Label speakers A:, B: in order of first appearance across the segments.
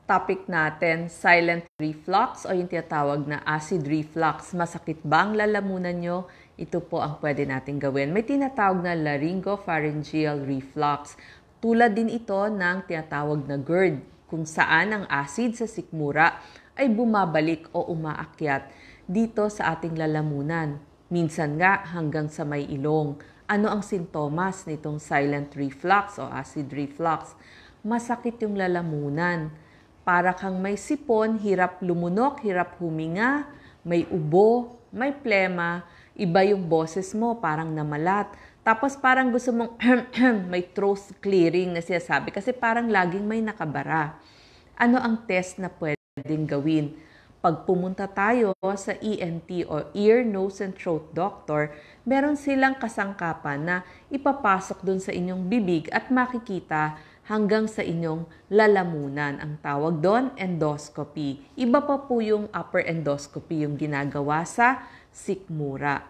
A: Topic natin, silent reflux o yung tinatawag na acid reflux. Masakit ba ang lalamunan nyo? Ito po ang pwede natin gawin. May tinatawag na laryngopharyngeal reflux. Tulad din ito ng tinatawag na GERD, kung saan ang acid sa sikmura ay bumabalik o umaakyat dito sa ating lalamunan. Minsan nga hanggang sa may ilong. Ano ang sintomas nitong silent reflux o acid reflux? Masakit yung lalamunan. Para kang may sipon, hirap lumunok, hirap huminga, may ubo, may plema, iba yung boses mo, parang namalat. Tapos parang gusto mong may throat clearing na sinasabi kasi parang laging may nakabara. Ano ang test na pwedeng gawin? Pag pumunta tayo sa ENT o Ear, Nose and Throat Doctor, meron silang kasangkapan na ipapasok dun sa inyong bibig at makikita hanggang sa inyong lalamunan. Ang tawag doon, endoscopy. Iba pa po yung upper endoscopy, yung ginagawa sa sikmura.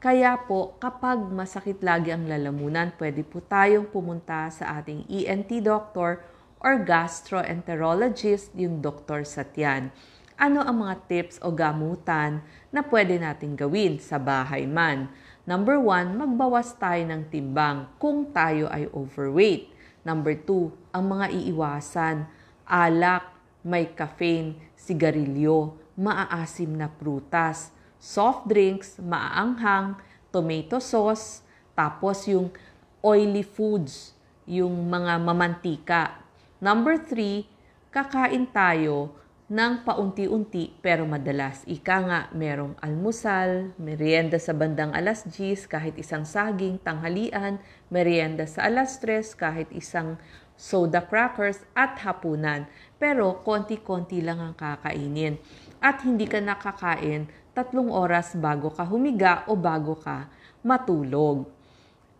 A: Kaya po, kapag masakit lagi ang lalamunan, pwede po tayong pumunta sa ating ENT doctor or gastroenterologist, yung doktor sa tiyan. Ano ang mga tips o gamutan na pwede natin gawin sa bahay man? Number 1, magbawas tayo ng timbang kung tayo ay overweight. Number 2, ang mga iiwasan, alak, may caffeine, sigarilyo, maaasim na prutas, soft drinks, maaanghang, tomato sauce, tapos yung oily foods, yung mga mamantika. Number 3, kakain tayo ng paunti-unti pero madalas. Ika nga, merong almusal, merienda sa bandang alas 10, kahit isang saging, tanghalian, merienda sa alas 3, kahit isang soda crackers at hapunan. Pero konti-konti lang ang kakainin. At hindi ka nakakain 3 oras bago ka humiga o bago ka matulog.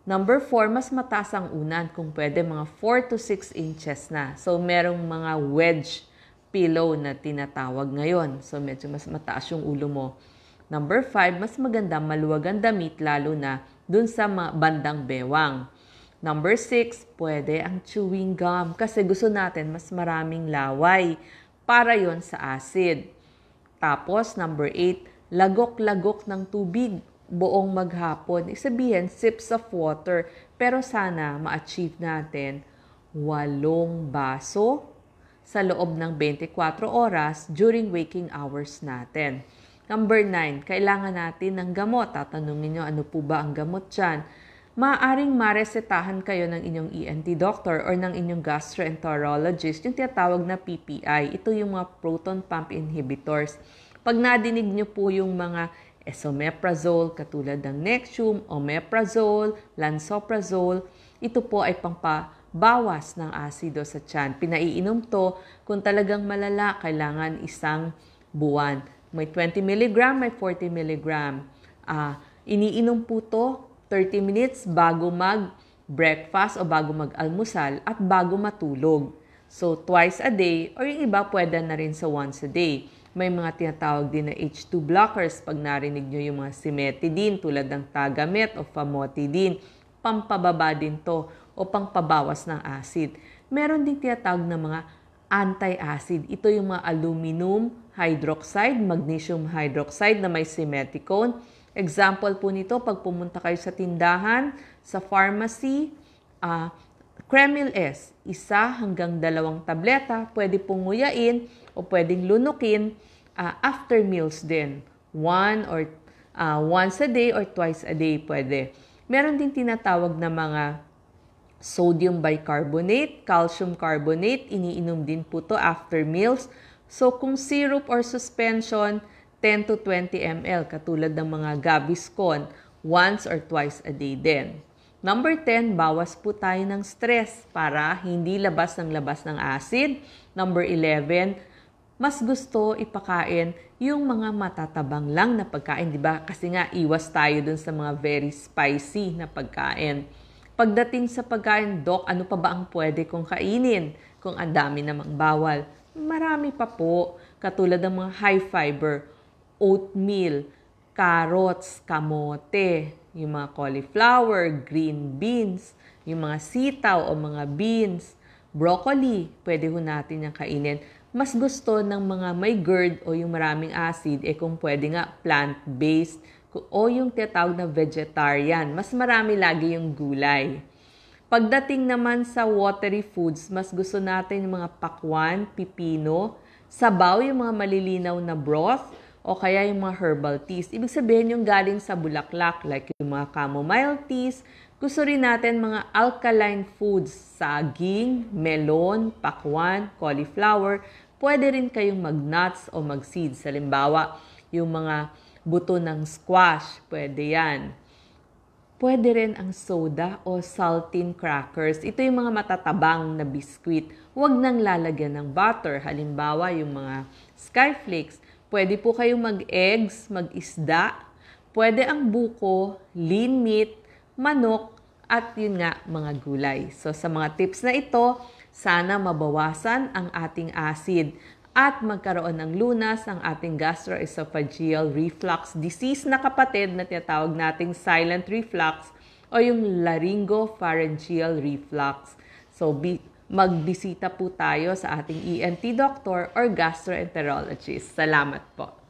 A: Number 4, mas mataas ang unan kung pwede mga 4 to 6 inches na. So merong mga wedge pillow na tinatawag ngayon. So medyo mas mataas yung ulo mo. Number 5, mas maganda maluwag ang damit lalo na dun sa bandang bewang. Number 6, pwede ang chewing gum kasi gusto natin mas maraming laway para yon sa acid. Tapos number 8, lagok-lagok ng tubig buong maghapon. Isabihin, sips of water. Pero sana ma-achieve natin 8 baso sa loob ng 24 oras during waking hours natin. Number 9, kailangan natin ng gamot. Tatanungin nyo, ano po ba ang gamot dyan? Maaaring maresetahan kayo ng inyong ENT doctor or ng inyong gastroenterologist, yung tinatawag na PPI. Ito yung mga proton pump inhibitors. Pag nadinig nyo po yung mga esomeprazole, katulad ng Nexium, omeprazole, lansoprazole, ito po ay bawas ng asido sa tiyan. Pinaiinom to kung talagang malala, kailangan 1 buwan. May 20 mg, may 40 mg. Iniinom po to 30 minutes bago mag-breakfast o bago mag-almusal at bago matulog. So, twice a day or yung iba pwede na rin sa once a day. May mga tinatawag din na H2 blockers pag narinig nyo yung mga cimetidine tulad ng Tagamet o famotidine. Pampababa din to o pangpabawas ng acid. Meron din tinatawag na mga anti-acid. Ito yung mga aluminum hydroxide, magnesium hydroxide na may simeticone. Example po nito, pag pumunta kayo sa tindahan, sa pharmacy, Kremil S, 1 hanggang 2 tableta, pwede pong nguyain o pwedeng lunukin after meals din. Once a day or twice a day pwede. Meron din tinatawag na mga sodium bicarbonate, calcium carbonate, iniinom din po to after meals. So kung syrup or suspension, 10 to 20 ml, katulad ng mga Gaviscon, once or twice a day din. Number 10, bawas po tayo ng stress para hindi labas ng acid. Number 11, mas gusto ipakain yung mga matatabang lang na pagkain, di ba? Kasi nga, iwas tayo dun sa mga very spicy na pagkain. Pagdating sa pagkain, Doc, ano pa ba ang pwede kong kainin kung ang dami namang bawal? Marami pa po, katulad ng mga high fiber, oatmeal, carrots, kamote, yung mga cauliflower, green beans, yung mga sitaw o mga beans, broccoli, pwede ho natin yung kainin. mas gusto ng mga may GERD o yung maraming acid, kung pwede nga plant-based o yung tinatawag na vegetarian. Mas marami lagi yung gulay. Pagdating naman sa watery foods, mas gusto natin yung mga pakwan, pipino, sabaw, yung mga malilinaw na broth, o kaya yung mga herbal teas. Ibig sabihin yung galing sa bulaklak, like yung mga chamomile teas. Gusto rin natin mga alkaline foods, saging, melon, pakwan, cauliflower. Pwede rin kayong mag-nuts o mag-seeds. Halimbawa, yung mga buto ng squash, pwede yan. Pwede rin ang soda o saltine crackers. Ito yung mga matatabang na biskwit. Huwag nang lalagyan ng butter. Halimbawa, yung mga skyflakes. Pwede po kayong mag-eggs, mag-isda. Pwede ang buko, lean meat, manok, at yun nga, mga gulay. So sa mga tips na ito, sana mabawasan ang ating acid at magkaroon ng lunas ang ating gastroesophageal reflux disease na kapatid na tinatawag nating silent reflux o yung laryngopharyngeal reflux. So magbisita po tayo sa ating ENT doctor or gastroenterologist. Salamat po.